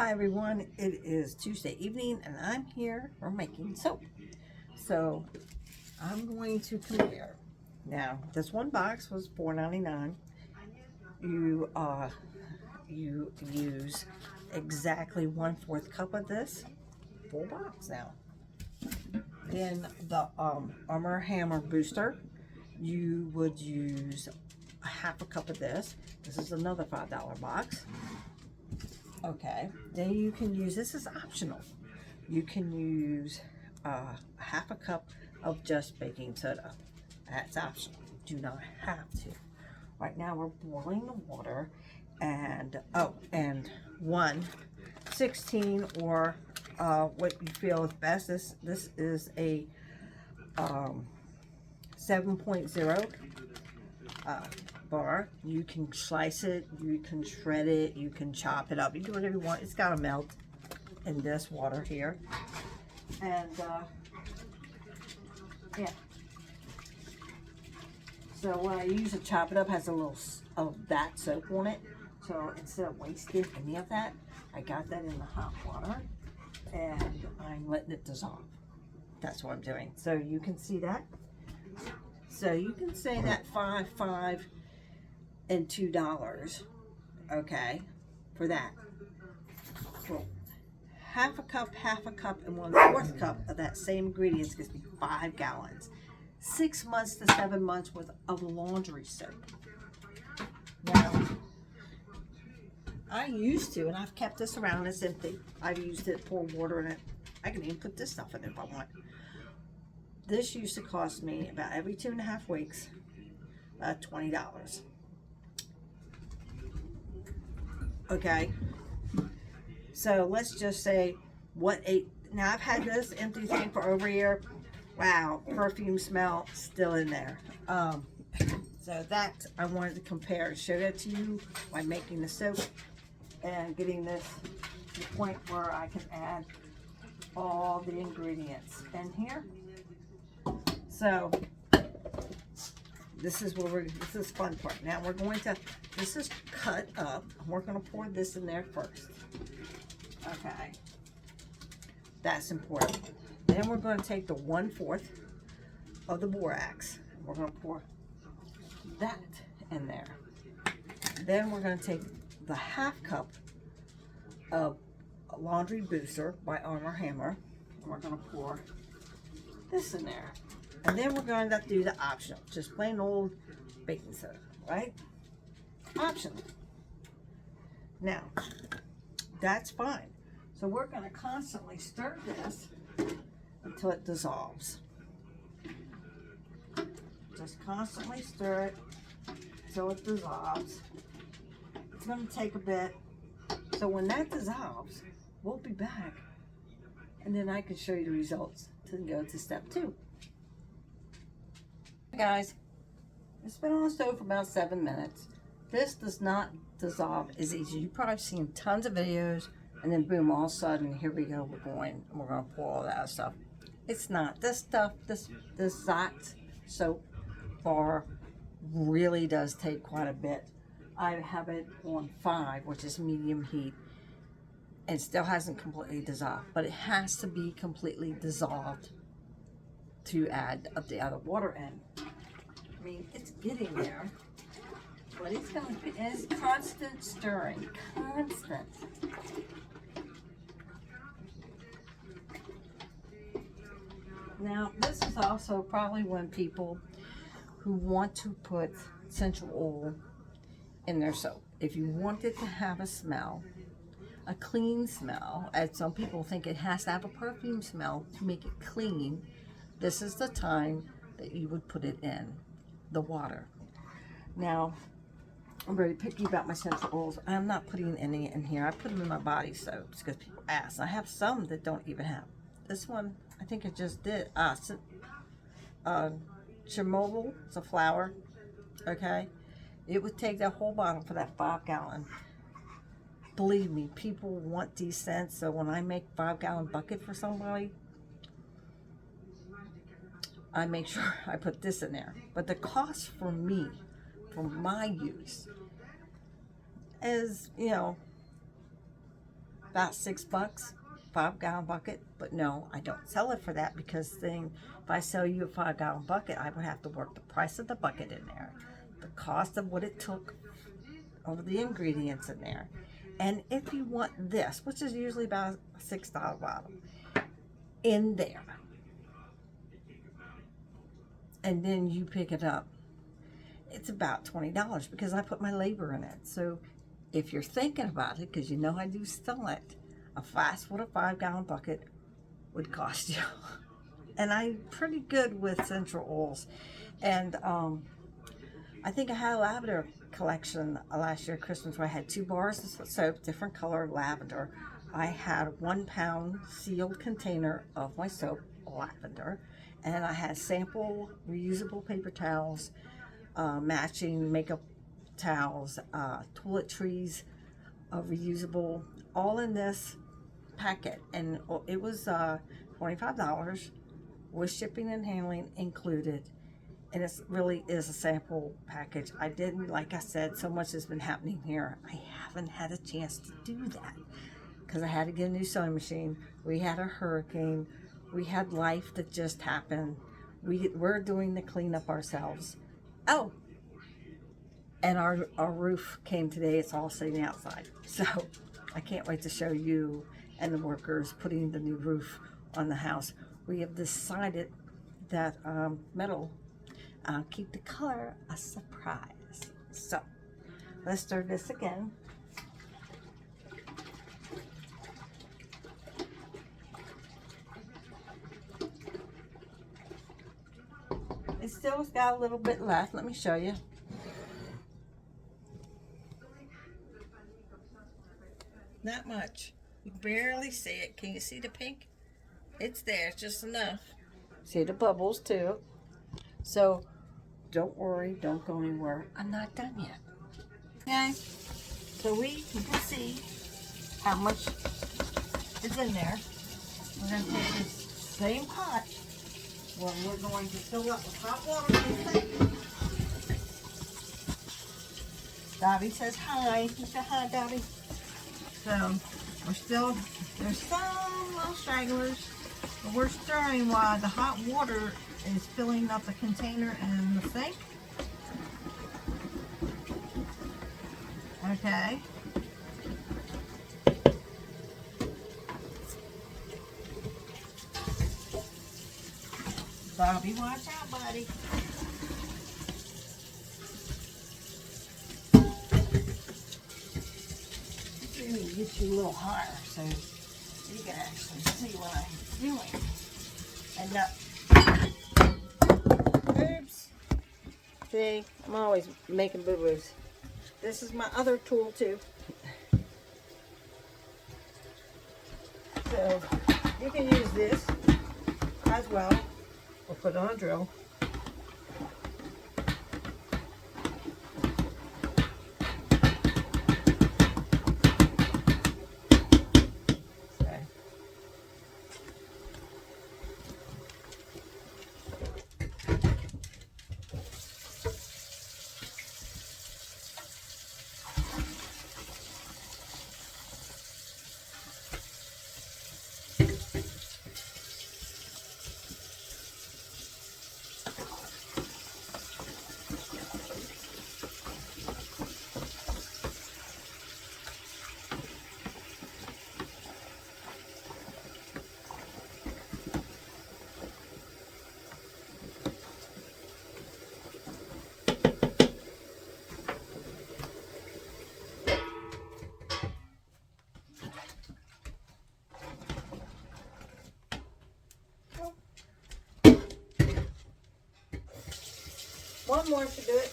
Hi everyone, it is Tuesday evening and I'm here for making soap. So I'm going to compare. Now this one box was $4.99. You use exactly 1/4 cup of this full box now. Then the Armor Hammer booster, you would use a half a cup of this. This is another $5 box. Okay, then you can use, this is optional, you can use half a cup of just baking soda. That's optional, you do not have to. Right now we're boiling the water, and and 1/16 or what you feel is best. This is a 7.0 bar. You can slice it, you can shred it, you can chop it up, you do whatever you want. It's got to melt in this water here, and yeah, so what I use to chop it up has a little of that soap on it, so instead of wasting any of that, I got that in the hot water and I'm letting it dissolve. That's what I'm doing. So you can see that. So you can say that $5 and $2, okay, for that. Well, half a cup, and 1/4 cup of that same ingredients gives me 5 gallons. 6 months to 7 months worth of laundry soap. Now, I used to, and I've kept this around, it's empty. I've used it, pour water in it. I can even put this stuff in it if I want. This used to cost me about every 2.5 weeks, $20. Okay, so let's just say now I've had this empty thing for over a year. Wow, perfume smell still in there. So that I wanted to compare and show that to you by making the soap and getting this to the point where I can add all the ingredients in here. So this is this is fun part. Now we're going to, this is cut up. We're going to pour this in there first. Okay. That's important. Then we're going to take the 1/4 of the borax. We're going to pour that in there. Then we're going to take the half cup of laundry booster by Armor Hammer. And we're going to pour this in there. And then we're going to do the optional, just plain old baking soda, right? Optional. Now, that's fine. So we're going to constantly stir this until it dissolves. Just constantly stir it until it dissolves. It's going to take a bit. So when that dissolves, we'll be back. And then I can show you the results to go to step 2. Guys, it's been on the stove for about 7 minutes. This does not dissolve as easy. You've probably seen tons of videos, and then boom, all of a sudden, here we go, we're going to pour all that stuff. It's not. This stuff, this That soap bar really does take quite a bit. I have it on 5, which is medium heat, and still hasn't completely dissolved, but it has to be completely dissolved to add the other water in. I mean, it's getting there, but it's going to be, it's constant stirring, constant. Now, this is also probably when people who want to put essential oil in their soap. If you want it to have a smell, a clean smell, as some people think it has to have a perfume smell to make it clean, this is the time that you would put it in the water. Now, I'm very picky about my essential oils. I'm not putting any in here. I put them in my body soaps because people ask. I have some that don't even have. This one, I think it just did. Chernobyl, it's a flower, okay? It would take that whole bottle for that 5 gallon. Believe me, people want these scents, so when I make 5 gallon bucket for somebody, I make sure I put this in there. But the cost for me, for my use, is, about $6, 5-gallon bucket. But no, I don't sell it for that, because then if I sell you a 5-gallon bucket, I would have to work the price of the bucket in there, the cost of what it took over the ingredients in there. And if you want this, which is usually about a $6 bottle, in there, and then you pick it up, it's about $20 because I put my labor in it. So if you're thinking about it, because you know I do sell it, a fast food, a 5-gallon bucket would cost you. And I'm pretty good with essential oils. And I think I had a lavender collection last year Christmas, where I had 2 bars of soap, different color lavender. I had a 1-pound sealed container of my soap, lavender, and I had sample reusable paper towels, matching makeup towels, toiletries, reusable, all in this packet. And it was $25 with shipping and handling included. And it really is a sample package. I didn't, like I said, so much has been happening here. I haven't had a chance to do that because I had to get a new sewing machine. We had a hurricane. We had life that just happened. We're doing the cleanup ourselves. Oh, and our roof came today. It's all sitting outside. So I can't wait to show you and the workers putting the new roof on the house. We have decided that metal, keep the color a surprise. So let's stir this again. It still's got a little bit left. Let me show you. Not much. You barely see it. Can you see the pink? It's there. It's just enough. See the bubbles too. So don't worry. Don't go anywhere. I'm not done yet. Okay. So you can see how much is in there. We're going to take this same pot. Well, we're going to fill up with hot water. Dobby says hi. You say hi, Dobby. So there's some little stragglers, but we're stirring while the hot water is filling up the container and the sink. Okay. Bobby, watch out, buddy. Let me get you a little higher so you can actually see what I'm doing. And oops. See, I'm always making boo-boos. This is my other tool too. So you can use this as well, or put it on a drill. One more to do it.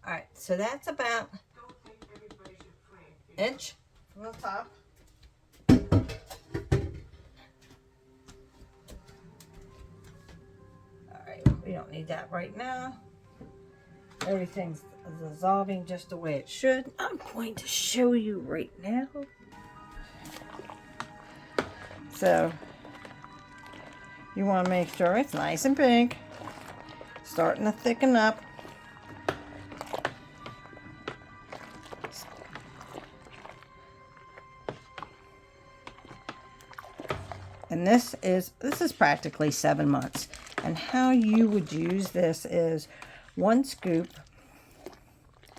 All right, so that's about inch from the top. Alright, we don't need that right now. Everything's dissolving just the way it should. I'm going to show you right now. So, you want to make sure it's nice and pink. Starting to thicken up. And this is practically 7 months. And how you would use this is 1 scoop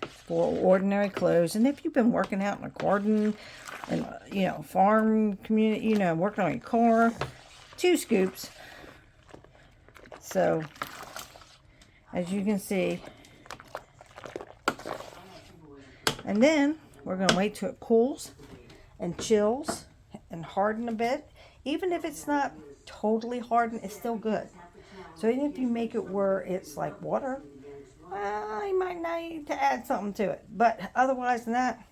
for ordinary clothes. And if you've been working out in a garden and, you know, farm community, you know, working on your car, 2 scoops. So, as you can see. And then we're going to wait till it cools and chills and harden a bit. Even if it's not totally hardened, it's still good. So even if you make it where it's like water, well, you might need to add something to it. But otherwise than that,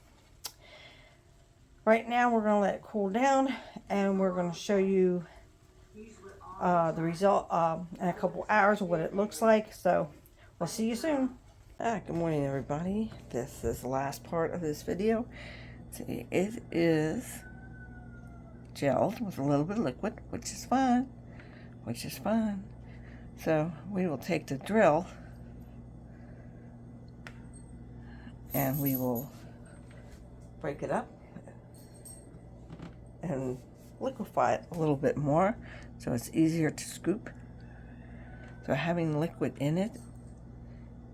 right now we're going to let it cool down, and we're going to show you the result in a couple hours of what it looks like. So we'll see you soon. Good morning, everybody. This is the last part of this video. See, it is gelled with a little bit of liquid, which is fine. So we will take the drill and we will break it up and liquefy it a little bit more so it's easier to scoop. So having liquid in it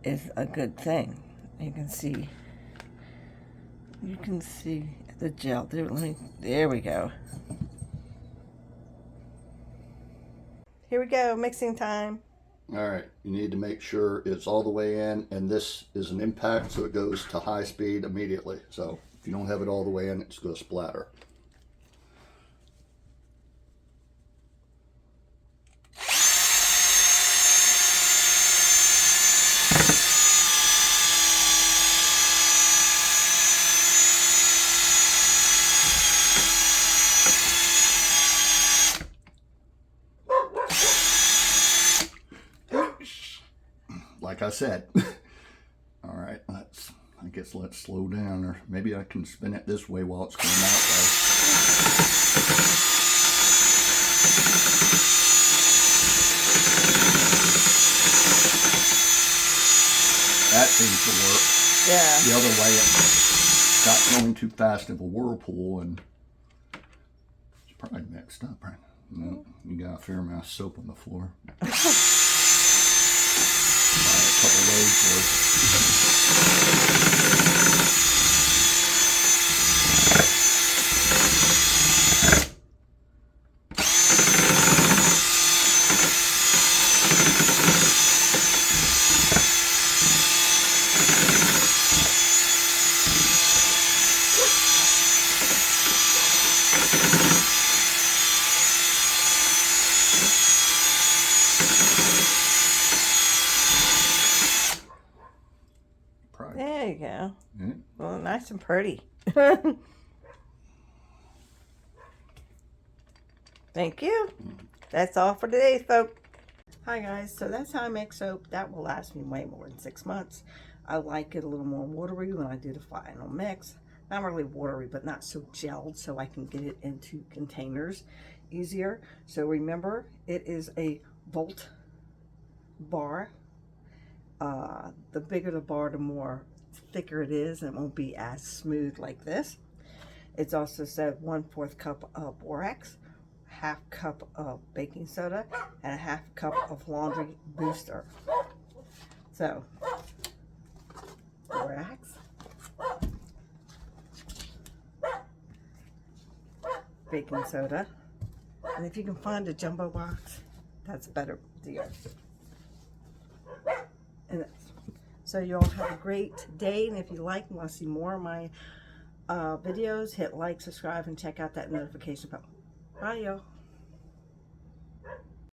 is a good thing. You can see the gel. There we go. Here we go, mixing time. All right, you need to make sure it's all the way in, and this is an impact, so it goes to high speed immediately. So if you don't have it all the way in, it's going to splatter. Like I said. All right, I guess let's slow down, or maybe I can spin it this way while it's going that way. That seems to work. Yeah. The other way, it got going too fast of a whirlpool, and it's probably mixed up, right? No, you got a fair amount of soap on the floor. A couple loads worth. There you go. Yeah. Well, nice and pretty. Thank you. That's all for today, folks. Hi guys, so that's how I make soap. That will last me way more than 6 months. I like it a little more watery when I do the final mix. Not really watery, but not so gelled, so I can get it into containers easier. So remember, it is a volt bar. The bigger the bar, the more thicker it is, and it won't be as smooth like this. It's also said 1/4 cup of borax, 1/2 cup of baking soda, and 1/2 cup of laundry booster. So, borax, baking soda, and if you can find a jumbo box, that's a better deal. And so you all have a great day, and if you like and want to see more of my videos, hit like, subscribe, and check out that notification bell. Bye, y'all.